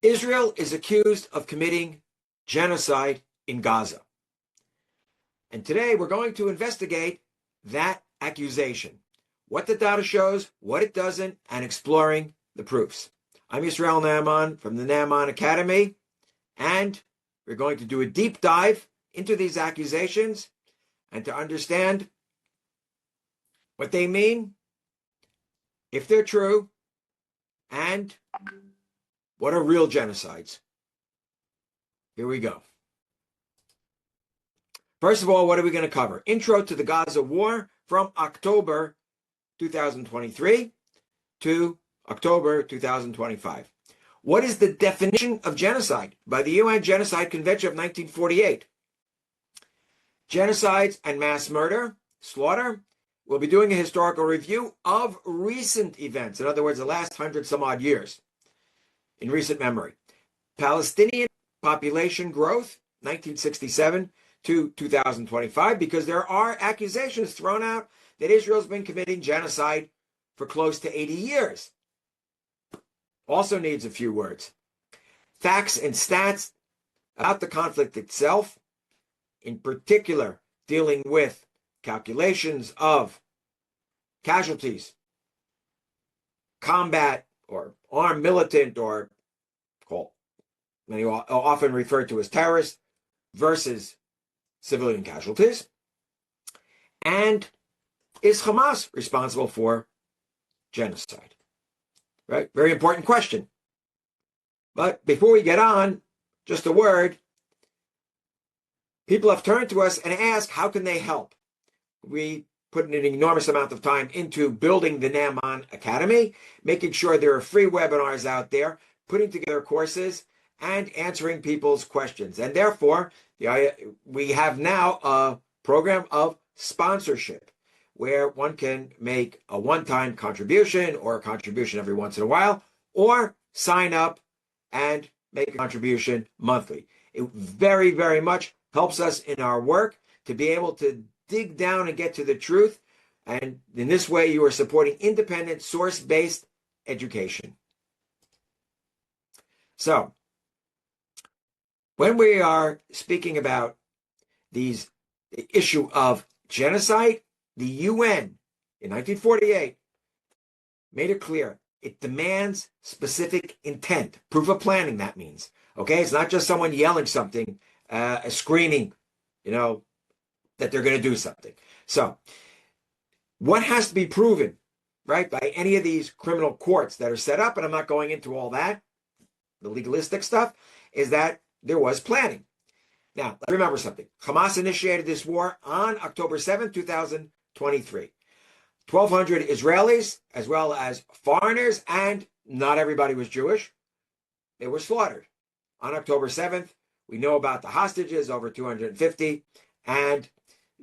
Israel is accused of committing genocide in Gaza. And today we're going to investigate that accusation, what the data shows, what it doesn't, and exploring the proofs. I'm Yisrael Naaman from the Naaman Academy, and we're going to do a deep dive into these accusations and to understand what they mean, if they're true, and what are real genocides. Here we go. First of all, what are we going to cover? Intro to the Gaza war from October 2023 to October 2025. What is the definition of genocide by the UN Genocide Convention of 1948? Genocides and mass murder, slaughter. We'll be doing a historical review of recent events. In other words, the last 100 some odd years in recent memory. Palestinian population growth, 1967 to 2025, because there are accusations thrown out that Israel's been committing genocide for close to 80 years. Also needs a few words. Facts and stats about the conflict itself, in particular dealing with calculations of casualties, combat or armed militant or many often referred to as terrorists versus civilian casualties. And is Hamas responsible for genocide? Right? Very important question. But before we get on, just a word. People have turned to us and asked, how can they help? We put an enormous amount of time into building the Naaman Academy, making sure there are free webinars out there, putting together courses, and answering people's questions. And therefore, we have now a program of sponsorship where one can make a one-time contribution or a contribution every once in a while, or sign up and make a contribution monthly. It very, very much helps us in our work to be able to dig down and get to the truth. And in this way, you are supporting independent, source-based education. So, when we are speaking about the issue of genocide, the UN in 1948 made it clear it demands specific intent, proof of planning. That means, okay, it's not just someone yelling something, screaming, that they're going to do something. So, what has to be proven, right, by any of these criminal courts that are set up, and I'm not going into all that, the legalistic stuff, is that there was planning. Now, let's remember something. Hamas initiated this war on October 7, 2023. 1,200 Israelis, as well as foreigners, and not everybody was Jewish, they were slaughtered. On October 7th, we know about the hostages, over 250, and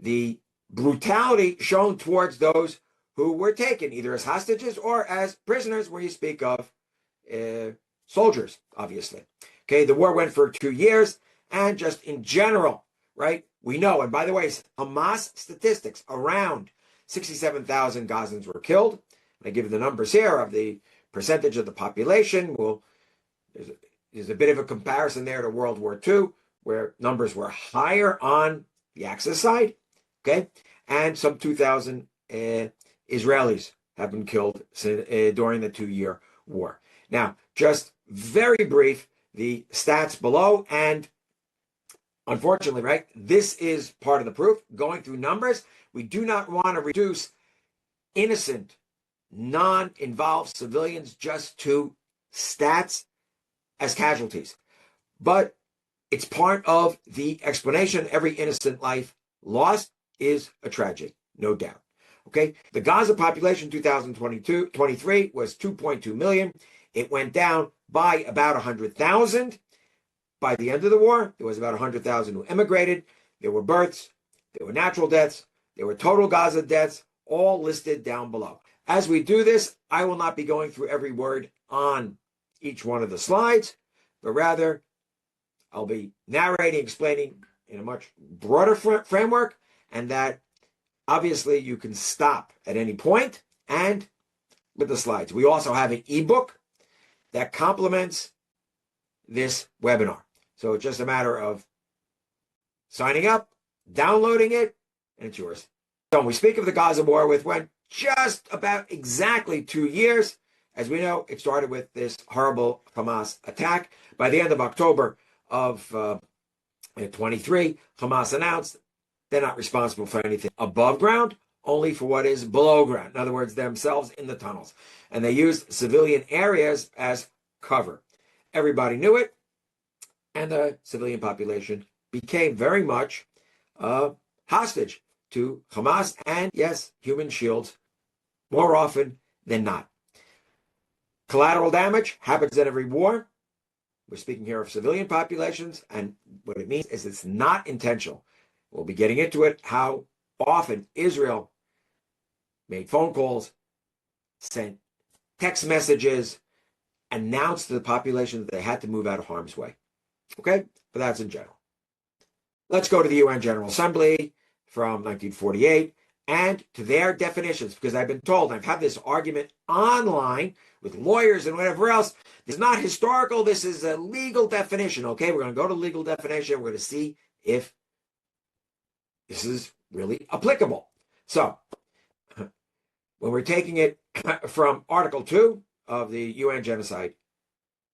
the brutality shown towards those who were taken, either as hostages or as prisoners, where you speak of soldiers, obviously. Okay, the war went for 2 years, and just in general, right, we know, and by the way, Hamas statistics, around 67,000 Gazans were killed. I give you the numbers here of the percentage of the population. There's a bit of a comparison there to World War II, where numbers were higher on the Axis side, okay, and some 2,000 Israelis have been killed during the 2-year war. Now, just very brief, the stats below, and unfortunately, right, this is part of the proof. Going through numbers, we do not want to reduce innocent, non-involved civilians just to stats as casualties. But it's part of the explanation. Every innocent life lost is a tragedy, no doubt. Okay, the Gaza population 2023 was 2.2 million. It went down by about 100,000. By the end of the war, there was about 100,000 who immigrated. There were births, there were natural deaths, there were total Gaza deaths, all listed down below. As we do this, I will not be going through every word on each one of the slides, but rather I'll be narrating, explaining in a much broader framework, and that obviously you can stop at any point and with the slides. We also have an ebook that complements this webinar. So it's just a matter of signing up, downloading it, and it's yours. So when we speak of the Gaza war, which went just about exactly 2 years, as we know, it started with this horrible Hamas attack. By the end of October of 23, Hamas announced they're not responsible for anything above ground, only for what is below ground. In other words, themselves in the tunnels. And they used civilian areas as cover. Everybody knew it, and the civilian population became very much hostage to Hamas and, yes, human shields more often than not. Collateral damage happens in every war. We're speaking here of civilian populations, and what it means is it's not intentional. We'll be getting into it, how often Israel made phone calls, sent text messages, announced to the population that they had to move out of harm's way. Okay? But that's in general. Let's go to the UN General Assembly from 1948 and to their definitions, because I've been told, I've had this argument online with lawyers and whatever else. This is not historical. This is a legal definition. Okay? We're going to go to legal definition. We're going to see if this is really applicable. So, when we're taking it from Article 2 of the UN Genocide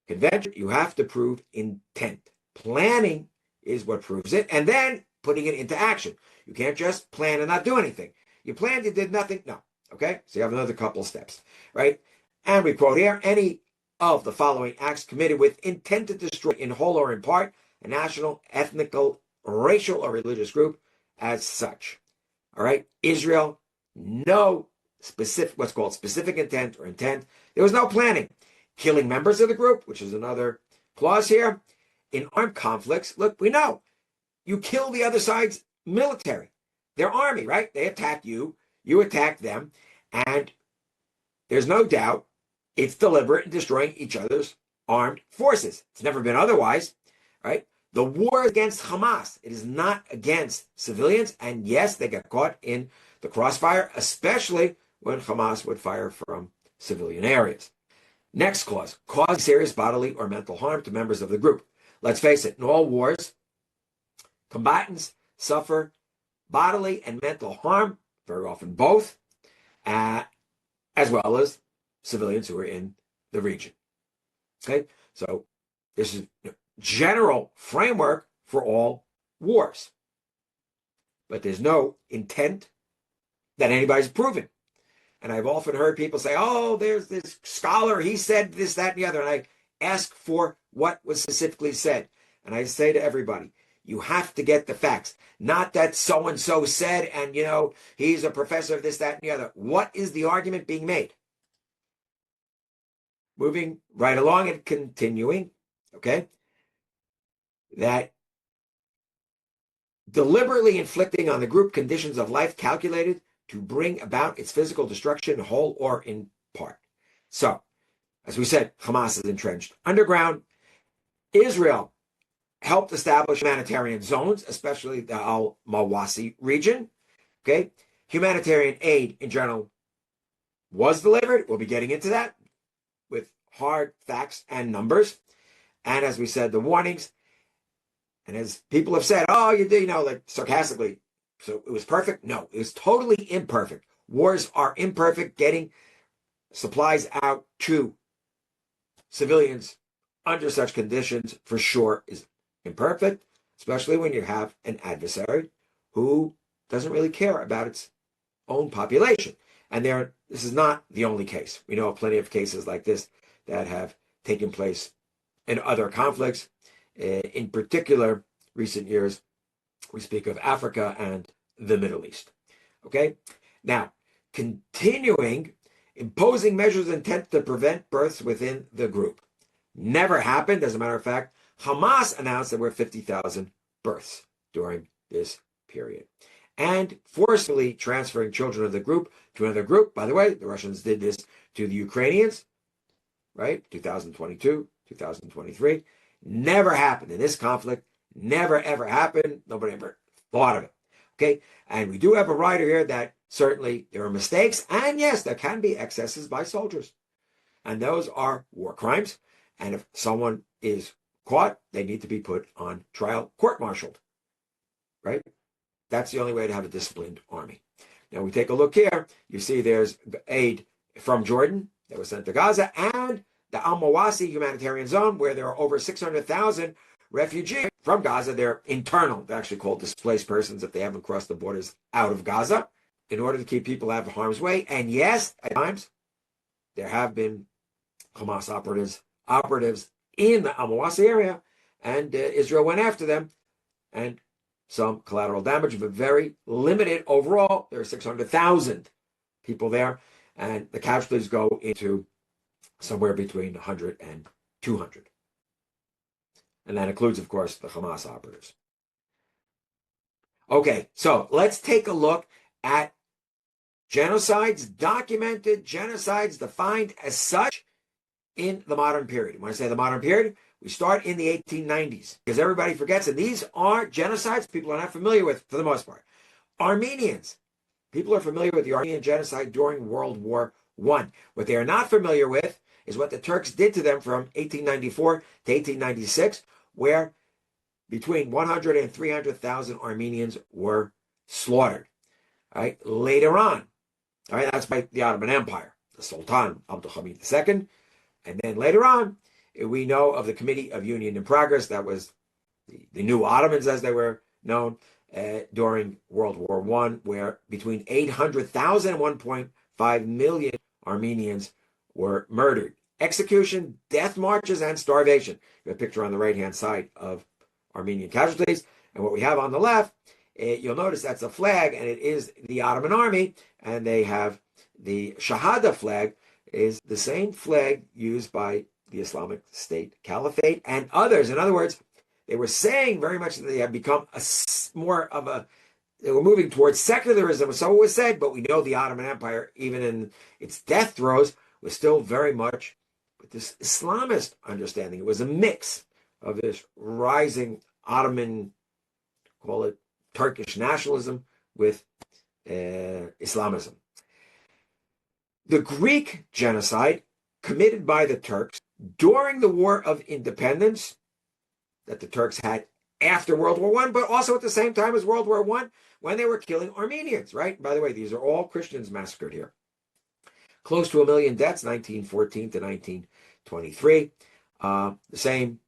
Convention, you have to prove intent. Planning is what proves it, and then putting it into action. You can't just plan and not do anything. You planned, you did nothing. No. Okay? So you have another couple of steps, right? And we quote here, any of the following acts committed with intent to destroy in whole or in part a national, ethnical, racial, or religious group as such. All right? Israel, no specific, what's called specific intent or intent. There was no planning. Killing members of the group, which is another clause here. In armed conflicts, look, we know you kill the other side's military, their army, right? They attack you, you attack them, and there's no doubt it's deliberate in destroying each other's armed forces. It's never been otherwise, right? The war against Hamas, it is not against civilians, and yes, they get caught in the crossfire, especially when Hamas would fire from civilian areas. Next clause, cause serious bodily or mental harm to members of the group. Let's face it, in all wars, combatants suffer bodily and mental harm, very often both, as well as civilians who are in the region. Okay, so this is general framework for all wars. But there's no intent that anybody's proven. And I've often heard people say, oh, there's this scholar, he said this, that, and the other. And I ask for what was specifically said. And I say to everybody, you have to get the facts. Not that so-and-so said, and, he's a professor of this, that, and the other. What is the argument being made? Moving right along and continuing, okay? That deliberately inflicting on the group conditions of life calculated to bring about its physical destruction, whole or in part. So, as we said, Hamas is entrenched underground. Israel helped establish humanitarian zones, especially the Al-Mawasi region. Okay, humanitarian aid in general was delivered. We'll be getting into that with hard facts and numbers. And as we said, the warnings. And as people have said, oh, you do, like sarcastically, so it was perfect? No, it was totally imperfect. Wars are imperfect. Getting supplies out to civilians under such conditions for sure is imperfect, especially when you have an adversary who doesn't really care about its own population. And this is not the only case. We know of plenty of cases like this that have taken place in other conflicts. In particular, recent years, we speak of Africa and the Middle East. Okay? Now, continuing, imposing measures intent to prevent births within the group. Never happened. As a matter of fact, Hamas announced there were 50,000 births during this period. And forcefully transferring children of the group to another group. By the way, the Russians did this to the Ukrainians, right? 2022, 2023. Never happened in this conflict. Never, ever happened. Nobody ever thought of it. Okay? And we do have a writer here that certainly there are mistakes. And yes, there can be excesses by soldiers. And those are war crimes. And if someone is caught, they need to be put on trial, court-martialed, right? That's the only way to have a disciplined army. Now we take a look here. You see there's aid from Jordan that was sent to Gaza and the Al-Mawasi humanitarian zone where there are over 600,000 refugees from Gaza. They're internal. They're actually called displaced persons if they haven't crossed the borders out of Gaza in order to keep people out of harm's way. And yes, at times there have been Hamas operatives in the Al-Mawasi area, and Israel went after them, and some collateral damage, but very limited overall. There are 600,000 people there, and the casualties go into somewhere between 100 and 200. And that includes, of course, the Hamas operatives. Okay, so let's take a look at genocides, documented genocides defined as such in the modern period. When I say the modern period, we start in the 1890s because everybody forgets, and these are genocides people are not familiar with for the most part. Armenians. People are familiar with the Armenian genocide during World War I. What they are not familiar with is what the Turks did to them from 1894 to 1896, where between 100 and 300,000 Armenians were slaughtered. All right? Later on, all right, that's by the Ottoman Empire, the Sultan Abdulhamid II. And then later on, we know of the Committee of Union and Progress. That was the New Ottomans, as they were known, during World War I, where between 800,000 and 1.5 million Armenians were murdered. Execution, death marches, and starvation. You have a picture on the right-hand side of Armenian casualties. And what we have on the left, you'll notice that's a flag, and it is the Ottoman army, and they have the Shahada flag, is the same flag used by the Islamic State Caliphate and others. In other words, they were saying very much that they had become they were moving towards secularism, so it was said, but we know the Ottoman Empire, even in its death throes, was still very much with this Islamist understanding. It was a mix of this rising Ottoman, call it Turkish nationalism, with Islamism. The Greek genocide committed by the Turks during the War of Independence that the Turks had after World War I, but also at the same time as World War I, when they were killing Armenians, right? By the way, these are all Christians massacred here. Close to 1 million deaths, 1914 to 1923. The same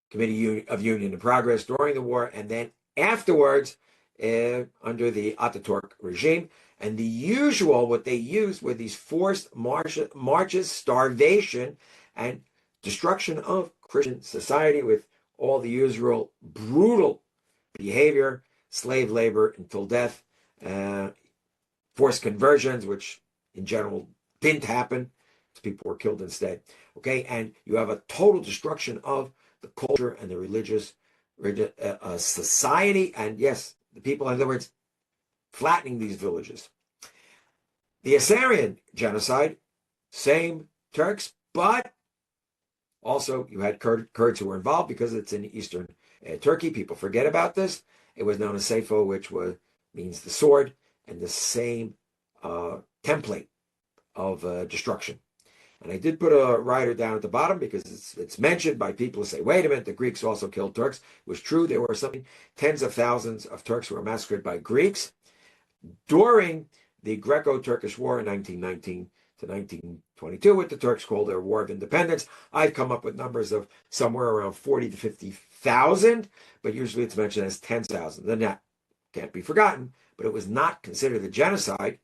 Committee of Union and Progress during the war, and then afterwards under the Ataturk regime. And the usual, what they used were these forced marches, starvation, and destruction of Christian society with all the usual brutal behavior, slave labor until death, forced conversions, which in general didn't happen, because people were killed instead. Okay, and you have a total destruction of the culture and the religious society, and yes, the people, in other words, flattening these villages. The Assyrian genocide, same Turks, but also you had Kurds who were involved because it's in eastern Turkey. People forget about this. It was known as Seifo, which means the sword, and the same template of destruction. And I did put a writer down at the bottom because it's mentioned by people who say, wait a minute, the Greeks also killed Turks. It was true. There were something, tens of thousands of Turks who were massacred by Greeks during the Greco-Turkish War in 1919 to 1922, what the Turks called their War of Independence. I've come up with numbers of somewhere around 40 to 50,000, but usually it's mentioned as 10,000. The net can't be forgotten, but it was not considered a genocide.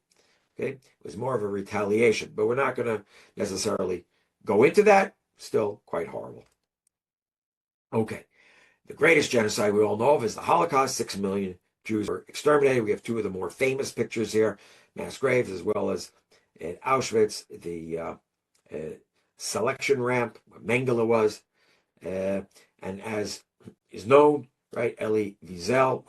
Okay, it was more of a retaliation, but we're not going to necessarily go into that. Still quite horrible. Okay, the greatest genocide we all know of is the Holocaust. 6 million Jews were exterminated. We have two of the more famous pictures here, mass graves, as well as at Auschwitz, the selection ramp, where Mengele was. And as is known, right, Elie Wiesel,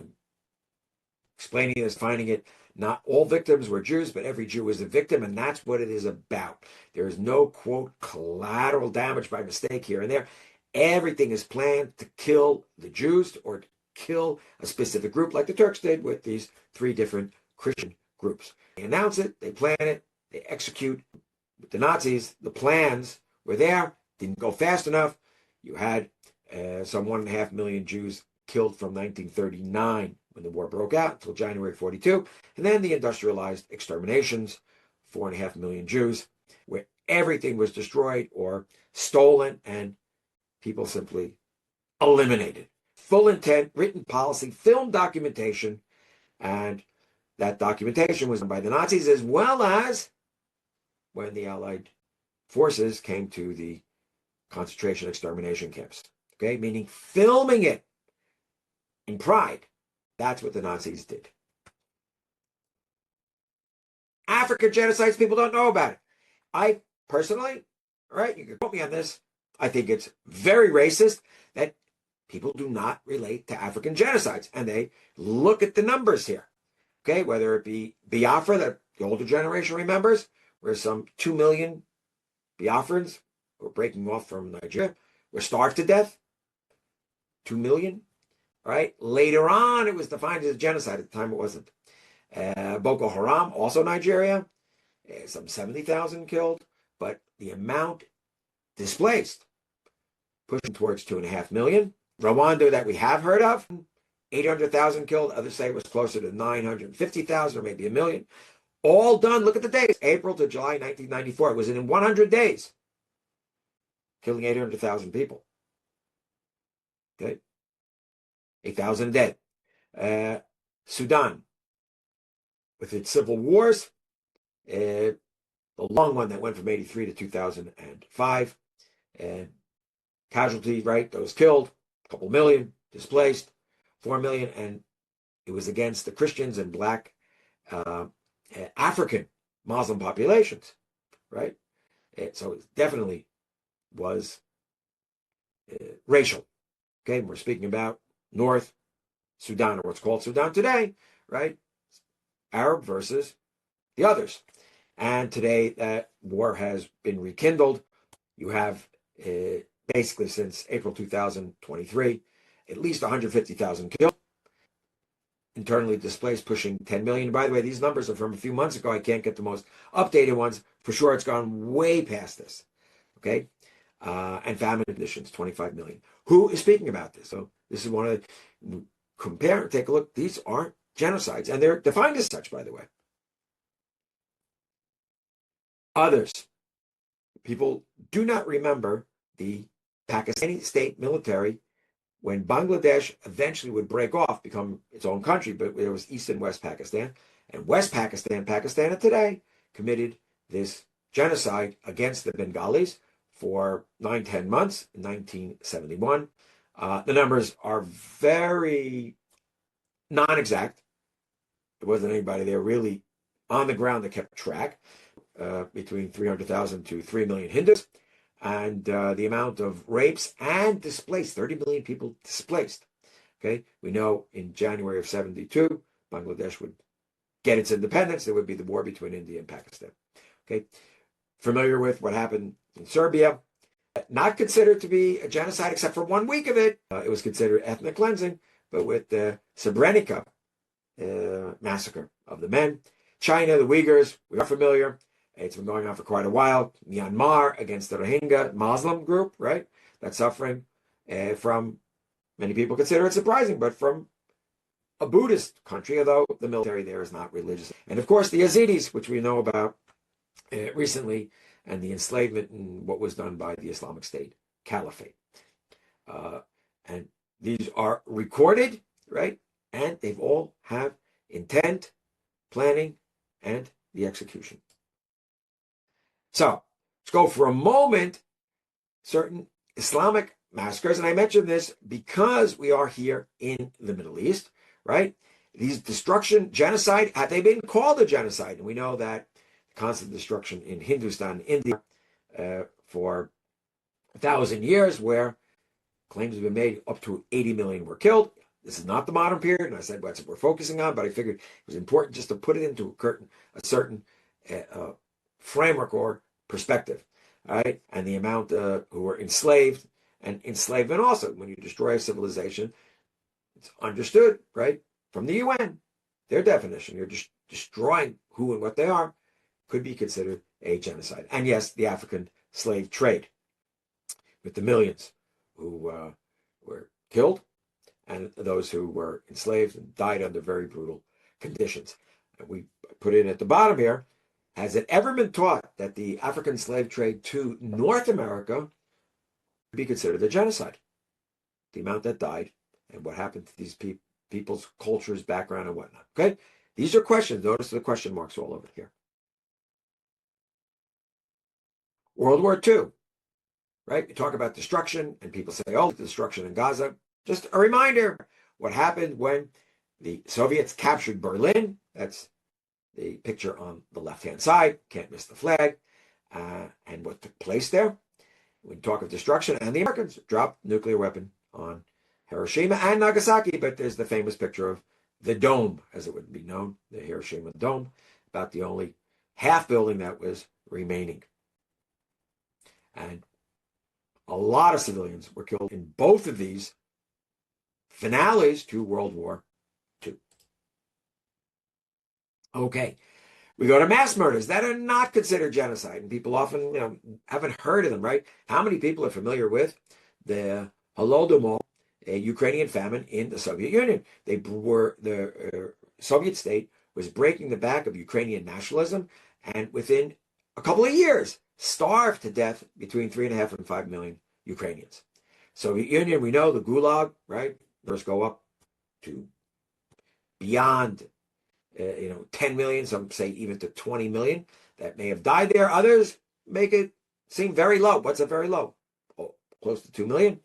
explaining this, finding it, not all victims were Jews, but every Jew was a victim, and that's what it is about. There is no, quote, collateral damage by mistake here and there. Everything is planned to kill the Jews or to kill a specific group, like the Turks did with these three different Christian groups. They announce it, they plan it, they execute. With the Nazis, the plans were there, didn't go fast enough. You had some 1.5 million Jews killed from 1939 when the war broke out until January 42, and then the industrialized exterminations, 4.5 million Jews, where everything was destroyed or stolen and people simply eliminated. Full intent, written policy, film documentation, and that documentation was done by the Nazis, as well as when the Allied forces came to the concentration extermination camps. Okay, meaning filming it in pride. That's what the Nazis did. African genocides, people don't know about it. I personally, all right, you can quote me on this, I think it's very racist that people do not relate to African genocides, and they look at the numbers here. Okay, whether it be Biafra, that the older generation remembers, where some 2 million Biafrans were breaking off from Nigeria, were starved to death. 2 million. All right. Later on, it was defined as a genocide. At the time, it wasn't. Boko Haram, also Nigeria, some 70,000 killed, but the amount displaced, pushing towards 2.5 million. Rwanda, that we have heard of, 800,000 killed. Others say it was closer to 950,000 or maybe a million. All done. Look at the dates. April to July 1994. It was in 100 days, killing 800,000 people. Okay. 8,000 dead. Sudan, with its civil wars, the long one that went from 83 to 2005. Casualties, right? Those killed, a couple million, displaced, 4 million, and it was against the Christians and black African Muslim populations, right? So it definitely was racial. Okay, we're speaking about North Sudan, or what's called Sudan today, right? Arab versus the others. And today that war has been rekindled. You have basically since April 2023, at least 150,000 killed, internally displaced, pushing 10 million. By the way, these numbers are from a few months ago. I can't get the most updated ones. For sure, it's gone way past this. Okay? And famine conditions, 25 million. Who is speaking about this? So this is one of the, compare, take a look. These aren't genocides, and they're defined as such, by the way. Others. People do not remember the Pakistani state military when Bangladesh eventually would break off, become its own country, but there was East and West Pakistan. And West Pakistan, Pakistan of today, committed this genocide against the Bengalis for 9-10 months in 1971. The numbers are very non-exact. There wasn't anybody there really on the ground that kept track. Between 300,000 to 3 million Hindus, and the amount of rapes and displaced, 30 million people displaced. Okay, we know in January of 72, Bangladesh would get its independence. There would be the war between India and Pakistan. Okay, familiar with what happened in Serbia? Not considered to be a genocide except for 1 week of it. It was considered ethnic cleansing, but with the Srebrenica massacre of the men. China, the Uyghurs, we are familiar. It's been going on for quite a while. Myanmar against the Rohingya Muslim group, right? That's suffering from, many people consider it surprising, but from a Buddhist country, although the military there is not religious. And of course, the Yazidis, which we know about recently, and the enslavement and what was done by the Islamic State Caliphate. And these are recorded, right? And they've all have intent, planning, and the execution. So let's go for a moment, certain Islamic massacres, and I mention this because we are here in the Middle East, right? These destruction, genocide, have they been called a genocide? And we know that constant destruction in Hindustan, India, for 1,000 years, where claims have been made up to 80 million were killed. This is not the modern period, and I said that's what we're focusing on, but I figured it was important just to put it into a certain framework or perspective, all right? And the amount who were enslaved, and enslavement also, when you destroy a civilization, it's understood, right, from the UN, their definition, you're just destroying who and what they are, could be considered a genocide. And yes, the African slave trade with the millions who killed and those who were enslaved and died under very brutal conditions. And we put in at the bottom here, has it ever been taught that the African slave trade to North America would be considered a genocide? The amount that died and what happened to these people's cultures, background, and whatnot. Okay? These are questions. Notice the question marks all over here. World War II, right? You talk about destruction, and people say, oh, destruction in Gaza. Just a reminder, what happened when the Soviets captured Berlin. That's the picture on the left-hand side. Can't miss the flag. And what took place there. We talk of destruction, and the Americans dropped nuclear weapon on Hiroshima and Nagasaki, but there's the famous picture of the dome, as it would be known, the Hiroshima dome, about the only half building that was remaining. And a lot of civilians were killed in both of these finales to World War II. Okay, we go to mass murders that are not considered genocide, and people often haven't heard of them, right? How many people are familiar with the Holodomor, a Ukrainian famine in the Soviet Union? The Soviet state was breaking the back of Ukrainian nationalism, and within a couple of years, starved to death between 3.5 and 5 million Ukrainians. Soviet Union, we know the Gulag, right? Numbers go up to beyond 10 million, some say even to 20 million that may have died there. Others make it seem very low. What's a very low? Oh, close to 2 million.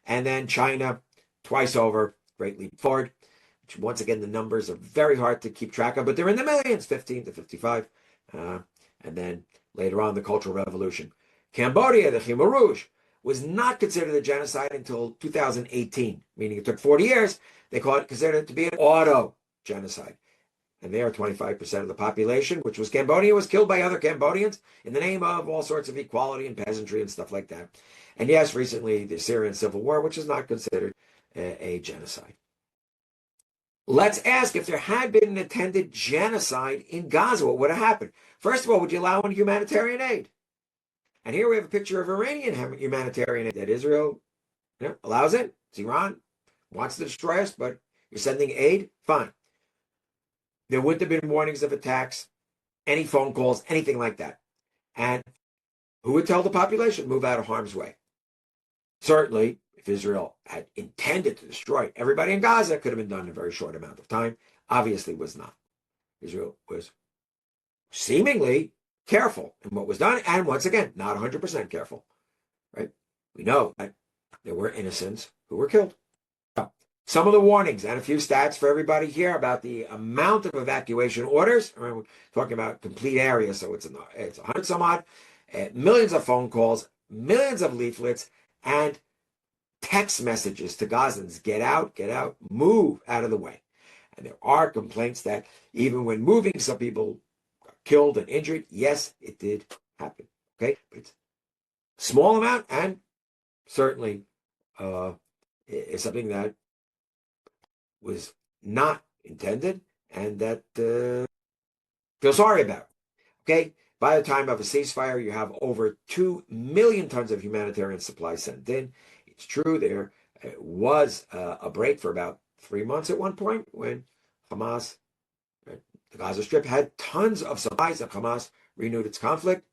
And then China, twice over, great leap forward, which once again, the numbers are very hard to keep track of, but they're in the millions, 15 to 55. And then later on, the Cultural Revolution. Cambodia, the Khmer Rouge, was not considered a genocide until 2018, meaning it took 40 years. They considered it to be an auto-genocide. And there, 25% of the population, which was Cambodia, was killed by other Cambodians in the name of all sorts of equality and peasantry and stuff like that. And yes, recently, the Syrian civil war, which is not considered a genocide. Let's ask, if there had been an intended genocide in Gaza, what would have happened? First of all, would you allow any humanitarian aid? And here we have a picture of Iranian humanitarian aid that Israel allows it. It's Iran, wants to destroy us, but you're sending aid? Fine. There wouldn't have been warnings of attacks, any phone calls, anything like that. And who would tell the population, move out of harm's way? Certainly, if Israel had intended to destroy everybody in Gaza, it could have been done in a very short amount of time. Obviously was not. Israel was seemingly careful in what was done, and once again, not 100% careful, right? We know that there were innocents who were killed. Some of the warnings and a few stats for everybody here about the amount of evacuation orders. We're talking about complete areas, so it's 100 some odd, millions of phone calls, millions of leaflets, and text messages to Gazans: get out, move out of the way. And there are complaints that even when moving, some people got killed and injured. Yes, it did happen. Okay, but it's a small amount, and certainly is something that was not intended and that feel sorry about. Okay, by the time of a ceasefire, you have over 2 million tons of humanitarian supplies sent in. It's true there was a break for about 3 months at one point when Hamas, the Gaza Strip, had tons of supplies, and Hamas renewed its conflict,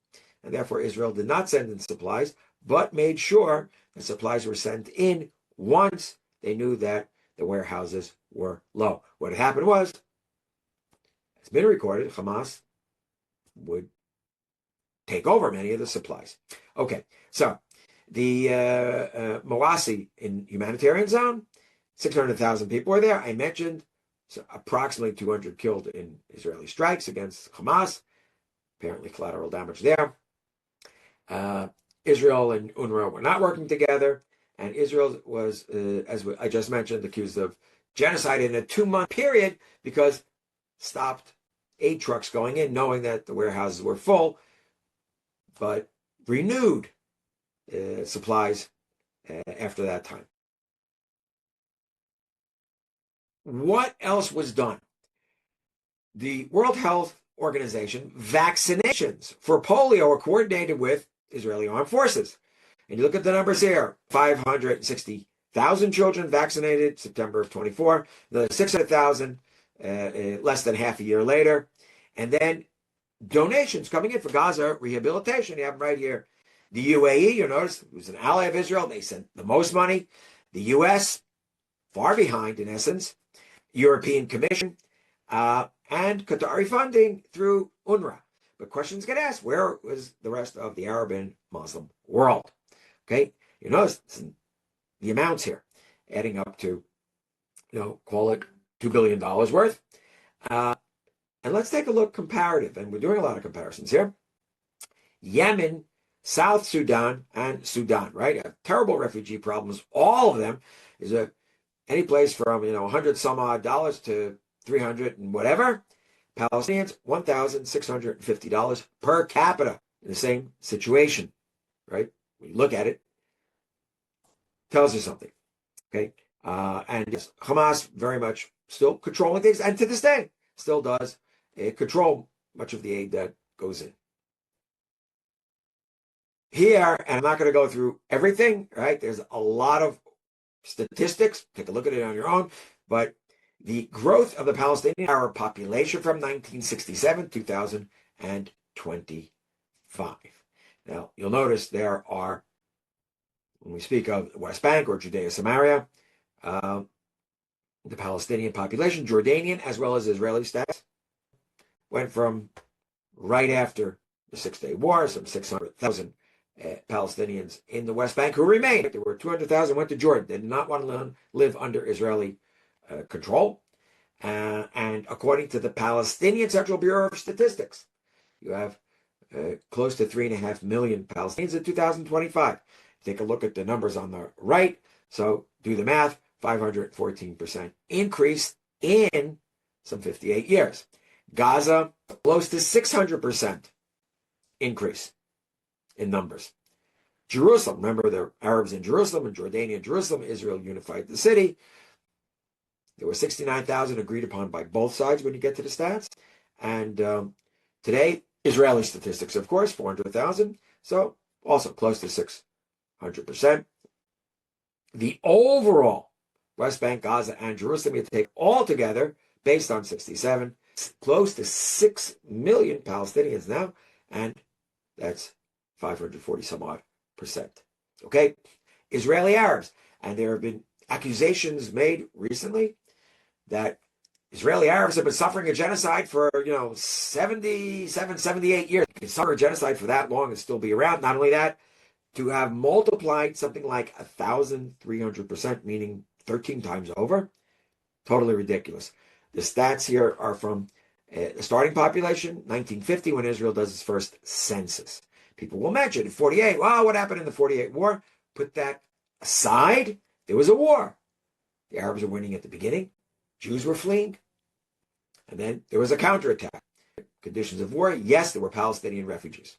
and therefore Israel did not send in supplies, but made sure the supplies were sent in once they knew that the warehouses were low. What had happened was, it's been recorded, Hamas would take over many of the supplies. Okay, so the Mawasi in humanitarian zone, 600,000 people were there. I mentioned approximately 200 killed in Israeli strikes against Hamas. Apparently collateral damage there. Israel and UNRWA were not working together. And Israel was, as I just mentioned, accused of genocide in a 2-month period because stopped aid trucks going in, knowing that the warehouses were full, but renewed supplies after that time. What else was done? The World Health Organization, vaccinations for polio were coordinated with Israeli armed forces. And you look at the numbers here, 560,000 1,000 children vaccinated, September of 24, the 600,000 less than half a year later. And then donations coming in for Gaza rehabilitation. You have them right here. The UAE, you notice, who's an ally of Israel, they sent the most money. The US, far behind in essence. European Commission, and Qatari funding through UNRWA. But questions get asked, where was the rest of the Arab and Muslim world? Okay, you notice the amounts here, adding up to, call it $2 billion worth. And let's take a look comparative, and we're doing a lot of comparisons here. Yemen, South Sudan, and Sudan, right? Have terrible refugee problems. All of them is any place from, 100 some odd dollars to 300 and whatever. Palestinians, $1,650 per capita in the same situation, right? When you look at it, tells you something, okay? And yes, Hamas very much still controlling things, and to this day still does control much of the aid that goes in. Here, and I'm not going to go through everything, right? There's a lot of statistics. Take a look at it on your own. But the growth of the Palestinian Arab population from 1967 to 2025. Now, you'll notice there are, when we speak of the West Bank or Judea Samaria, the Palestinian population, Jordanian as well as Israeli stats, went from right after the Six-Day War, some 600,000 Palestinians in the West Bank who remained. There were 200,000 went to Jordan. They did not want to live under Israeli control. And according to the Palestinian Central Bureau of Statistics, you have close to 3.5 million Palestinians in 2025. Take a look at the numbers on the right. So do the math, 514% increase in some 58 years. Gaza, close to 600% increase in numbers. Jerusalem, remember the Arabs in Jerusalem and Jordania in Jerusalem, Israel unified the city. There were 69,000 agreed upon by both sides when you get to the stats. And today, Israeli statistics, of course, 400,000. So also close to 600%. The overall West Bank, Gaza, and Jerusalem, you take all together, based on 67, close to 6 million Palestinians now, and that's 540 some odd percent. Okay? Israeli Arabs. And there have been accusations made recently that Israeli Arabs have been suffering a genocide for, 77, 78 years. You can suffer a genocide for that long and still be around. Not only that, to have multiplied something like 1,300%, meaning 13 times over, totally ridiculous. The stats here are from the starting population, 1950, when Israel does its first census. People will mention in 48, well, what happened in the 48 war? Put that aside. There was a war. The Arabs were winning at the beginning. Jews were fleeing. And then there was a counterattack. Conditions of war, yes, there were Palestinian refugees.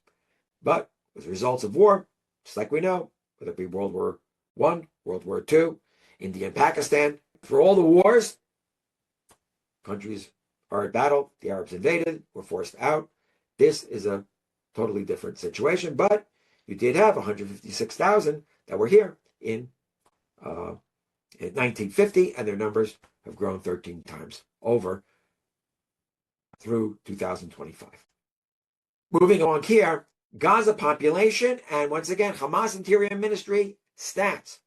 But as a result of war, just like we know, whether it be World War I, World War II, India and Pakistan, for all the wars, countries are at battle. The Arabs invaded, were forced out. This is a totally different situation, but you did have 156,000 that were here in 1950, and their numbers have grown 13 times over through 2025. Moving on here, Gaza population, and once again, Hamas Interior Ministry stats,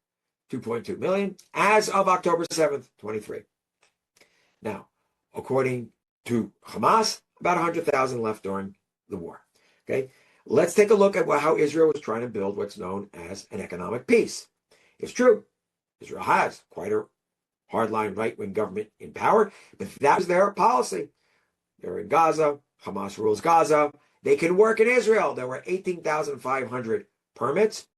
2.2 million as of October 7th, 23. Now, according to Hamas, about 100,000 left during the war. Okay, let's take a look at how Israel was trying to build what's known as an economic peace. It's true, Israel has quite a hardline right-wing government in power, but that was their policy. They're in Gaza, Hamas rules Gaza, they can work in Israel. There were 18,500 permits,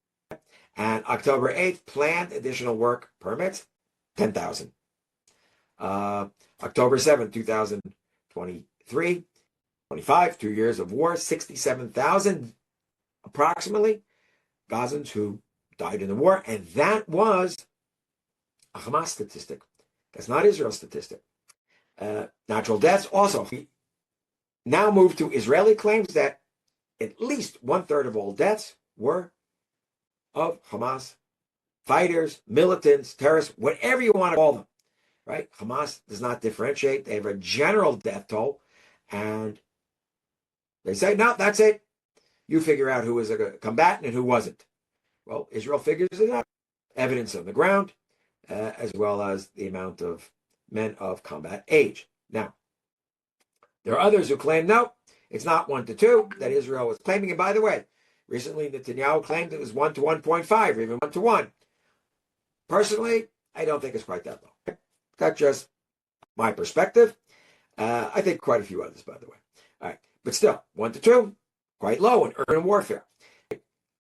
and October 8th, planned additional work permits, 10,000. October 7th, 2023, 25, 2 years of war, 67,000 approximately Gazans who died in the war, and that was a Hamas statistic. That's not Israel's statistic. Natural deaths also. We now move to Israeli claims that at least 1/3 of all deaths were of Hamas fighters, militants, terrorists, whatever you want to call them, right? Hamas does not differentiate. They have a general death toll, and they say, no, that's it. You figure out who was a combatant and who wasn't. Well, Israel figures it out. Evidence on the ground, as well as the amount of men of combat age. Now, there are others who claim, no, it's not 1 to 2 that Israel was claiming. And by the way, recently Netanyahu claimed it was 1 to 1.5 or even 1 to 1. Personally, I don't think it's quite that low. That's just my perspective. I think quite a few others, by the way. All right, but still, 1 to 2, quite low in urban warfare.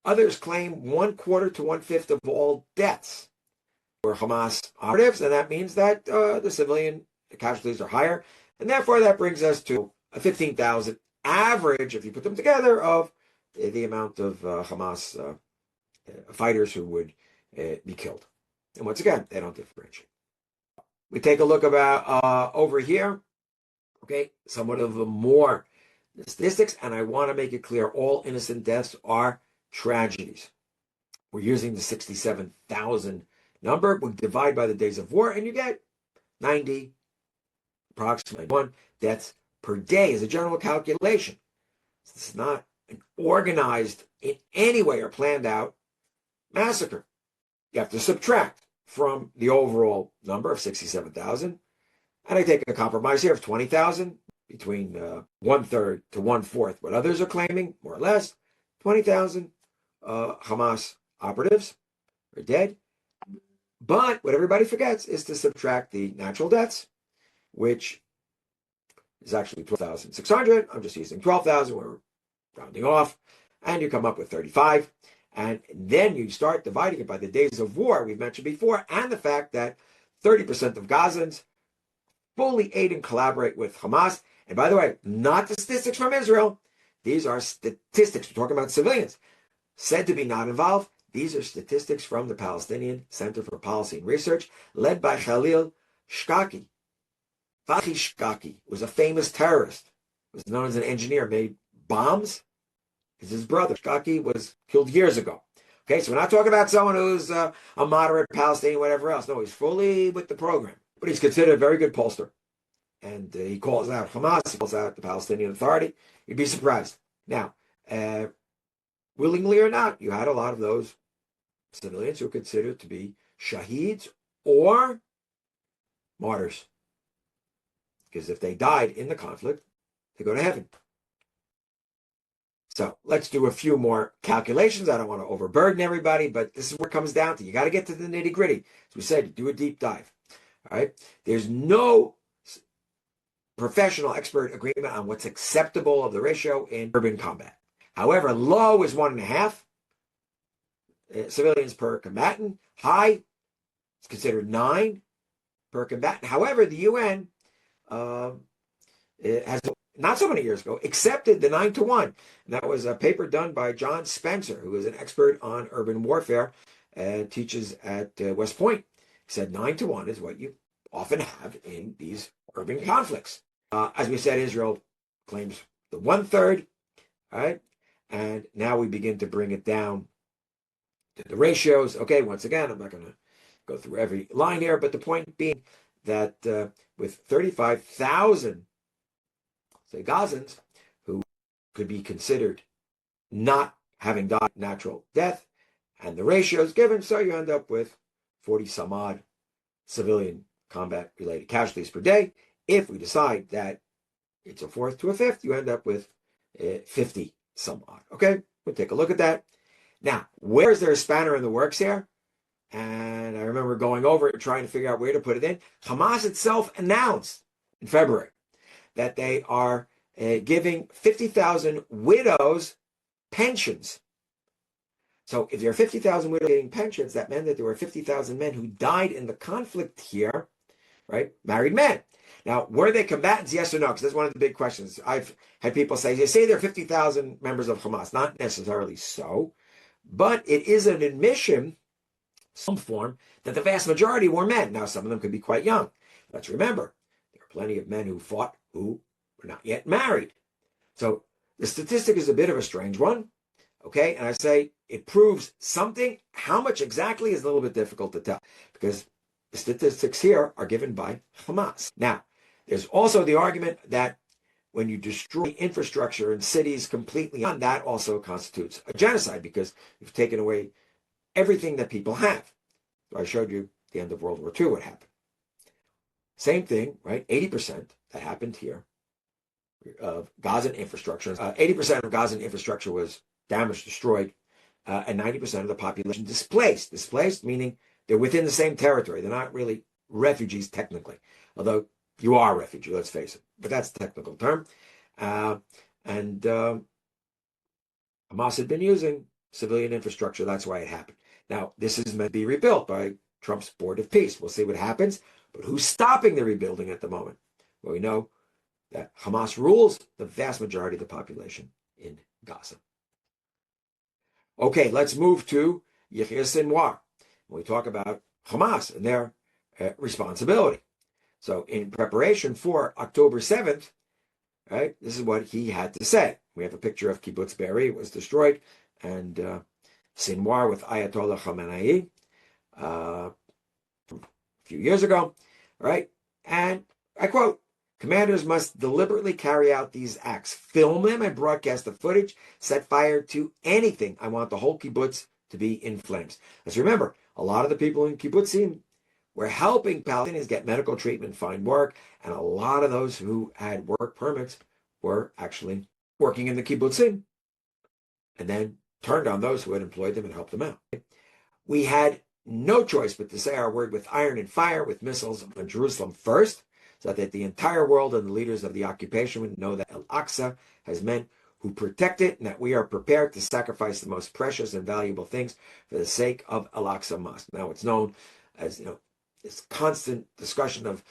Others claim 1/4 to 1/5 of all deaths were Hamas operatives, and that means that the civilian casualties are higher, and therefore that brings us to a 15,000 average, if you put them together, of the amount of Hamas fighters who would be killed. And once again, they don't differentiate. We take a look about over here, okay, somewhat of a more statistics, and I want to make it clear, all innocent deaths are tragedies. We're using the 67,000 number. We divide by the days of war, and you get 90, approximately 1 deaths per day as a general calculation. This is not an organized in any way or planned out massacre. You have to subtract from the overall number of 67,000, and I take a compromise here of 20,000 between 1/3 to 1/4 what others are claiming, more or less. 20,000 Hamas operatives are dead. But what everybody forgets is to subtract the natural deaths, which is actually 12,600. I'm just using 12,000. We're rounding off. And you come up with 35. And then you start dividing it by the days of war we've mentioned before, and the fact that 30% of Gazans fully aid and collaborate with Hamas. And by the way, not the statistics from Israel. These are statistics. We're talking about civilians said to be not involved. These are statistics from the Palestinian Center for Policy and Research, led by Khalil Shkaki. Fahi Shkaki was a famous terrorist, was known as an engineer, made bombs. His brother, Shkaki, was killed years ago. Okay, so we're not talking about someone who's a moderate Palestinian, whatever else. No, he's fully with the program. But he's considered a very good pollster. And he calls out Hamas, he calls out the Palestinian Authority. You'd be surprised. Now, willingly or not, you had a lot of those civilians who are considered to be shaheeds or martyrs. Because if they died in the conflict, they go to heaven. So let's do a few more calculations. I don't want to overburden everybody, but this is what it comes down to. You got to get to the nitty gritty. As we said, do a deep dive. All right. There's no professional expert agreement on what's acceptable of the ratio in urban combat. However, low is 1.5 civilians per combatant. High is considered 9 per combatant. However, the UN has not so many years ago accepted the 9 to 1. And that was a paper done by John Spencer, who is an expert on urban warfare and teaches at West Point. He said 9 to 1 is what you often have in these urban conflicts. As we said, Israel claims the 1/3, all right? And now we begin to bring it down to the ratios. Okay, once again, I'm not going to go through every line here, but the point being that with 35,000, say, Gazans, who could be considered not having died natural death, and the ratios given, so you end up with 40 some odd civilian combat-related casualties per day. If we decide that it's a 4th to a 5th, you end up with 50 some odd. Okay, we'll take a look at that. Now, where is there a spanner in the works here? And I remember going over it and trying to figure out where to put it in. Hamas itself announced in February that they are giving 50,000 widows pensions. So if there are 50,000 widows getting pensions, that meant that there were 50,000 men who died in the conflict here, right? Married men. Now, were they combatants, yes or no? Because that's one of the big questions. I've had people say, they say there are 50,000 members of Hamas. Not necessarily so, but it is an admission, some form, that the vast majority were men. Now, some of them could be quite young. Let's remember, there are plenty of men who fought who were not yet married. So the statistic is a bit of a strange one, okay? And I say, it proves something. How much exactly is a little bit difficult to tell, because the statistics here are given by Hamas. Now, there's also the argument that when you destroy infrastructure in cities completely, that also constitutes a genocide, because you've taken away everything that people have. So I showed you at the end of World War II what happened. Same thing, right? 80% that happened here of Gaza infrastructure. 80% of Gaza infrastructure was damaged, destroyed, and 90% of the population displaced. Displaced meaning they're within the same territory. They're not really refugees technically, although you are a refugee, let's face it. But that's the technical term. And Hamas had been using civilian infrastructure. That's why it happened. Now, this is meant to be rebuilt by Trump's Board of Peace. We'll see what happens. But who's stopping the rebuilding at the moment? Well, we know that Hamas rules the vast majority of the population in Gaza. Okay, let's move to Yahya Sinwar. When we talk about Hamas and their responsibility. So in preparation for October 7th, right, this is what he had to say. We have a picture of Kibbutz Be'eri. It was destroyed. And Sinwar with Ayatollah Khamenei a few years ago, right? And I quote, "Commanders must deliberately carry out these acts, film them and broadcast the footage, set fire to anything. I want the whole kibbutz to be in flames." Let's remember, a lot of the people in kibbutzim were helping Palestinians get medical treatment, find work, and a lot of those who had work permits were actually working in the kibbutzim, and then turned on those who had employed them and helped them out. We had no choice but to say our word with iron and fire, with missiles on Jerusalem first, so that the entire world and the leaders of the occupation would know that Al-Aqsa has men who protect it, and that we are prepared to sacrifice the most precious and valuable things for the sake of Al-Aqsa Mosque. Now it's known as, this constant discussion of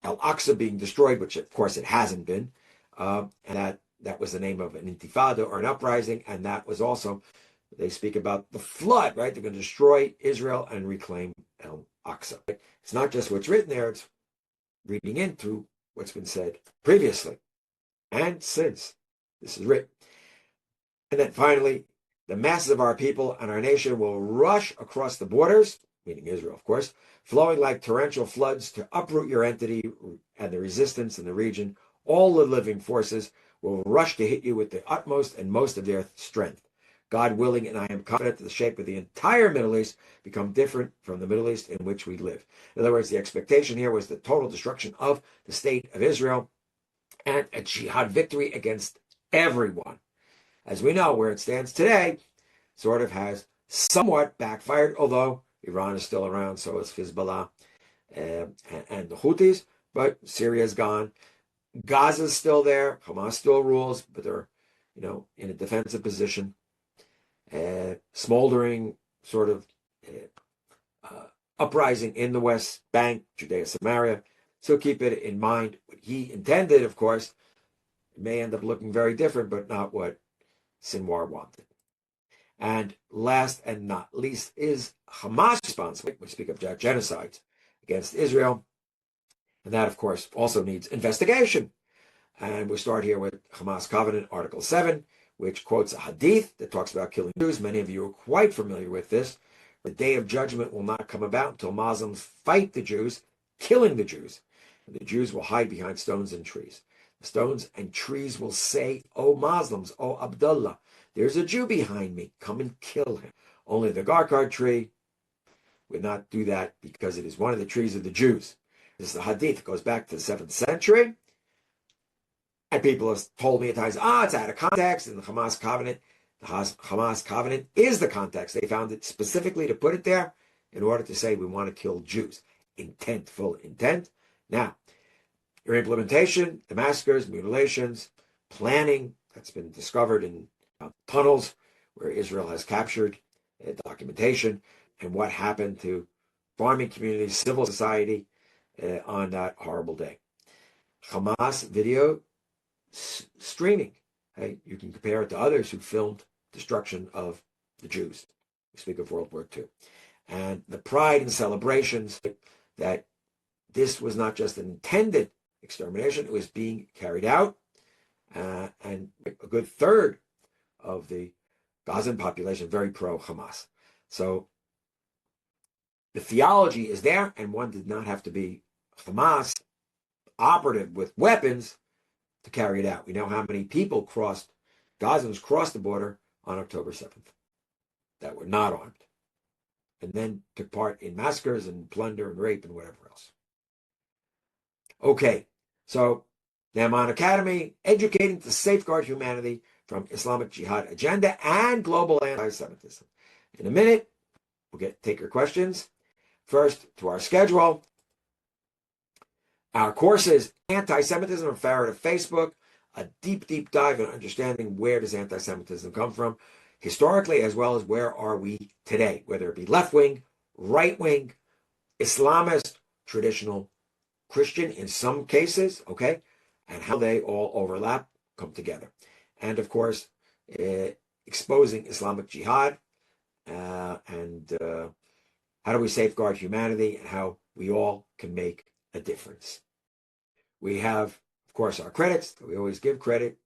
Al-Aqsa being destroyed, which of course it hasn't been, and that was the name of an intifada or an uprising, and that was also, they speak about the flood, right? They're going to destroy Israel and reclaim Al-Aqsa. It's not just what's written there, it's reading into what's been said previously and since this is written. And then finally, the masses of our people and our nation will rush across the borders, meaning Israel, of course, flowing like torrential floods to uproot your entity and the resistance in the region. All the living forces will rush to hit you with the utmost and most of their strength. God willing, and I am confident that the shape of the entire Middle East become different from the Middle East in which we live. In other words, the expectation here was the total destruction of the state of Israel and a jihad victory against everyone. As we know, where it stands today sort of has somewhat backfired, although Iran is still around, so is Hezbollah and the Houthis, but Syria is gone. Gaza's still there. Hamas still rules, but they're, in a defensive position. Smoldering sort of uprising in the West Bank, Judea, Samaria. So keep it in mind. What he intended, of course, may end up looking very different, but not what Sinwar wanted. And last and not least is Hamas responsible. We speak of genocides against Israel. And that, of course, also needs investigation. And we start here with Hamas Covenant, Article 7, which quotes a hadith that talks about killing Jews. Many of you are quite familiar with this. The day of judgment will not come about until Muslims fight the Jews, killing the Jews. And the Jews will hide behind stones and trees. The stones and trees will say, "O Muslims, O Abdullah, there's a Jew behind me. Come and kill him." Only the Garkar tree would not do that because it is one of the trees of the Jews. This is the hadith. It goes back to the 7th century. And people have told me at times, it's out of context in the Hamas Covenant. The Hamas Covenant is the context. They found it specifically to put it there in order to say we want to kill Jews. Intent, full intent. Now, your implementation, the massacres, mutilations, planning, that's been discovered in tunnels where Israel has captured documentation, and what happened to farming communities, civil society on that horrible day. Hamas video streaming. Hey, you can compare it to others who filmed destruction of the Jews. We speak of World War II. And the pride and celebrations that this was not just an intended extermination, it was being carried out. And a good third of the Gazan population very pro-Hamas. So the theology is there, and one did not have to be Hamas operative with weapons to carry it out. We know how many people Gazans crossed the border on October 7th that were not armed, and then took part in massacres and plunder and rape and whatever else. Okay, so Naaman Academy, educating to safeguard humanity from Islamic Jihad agenda and global anti-Semitism. In a minute, we'll take your questions. First, to our schedule. Our courses, Anti-Semitism and Farad of Facebook, a deep dive in understanding where does anti-Semitism come from, historically, as well as where are we today, whether it be left-wing, right-wing, Islamist, traditional Christian in some cases, okay, and how they all overlap, come together. And of course, exposing Islamic Jihad and how do we safeguard humanity and how we all can make a difference. We have, of course, our credits. We always give credit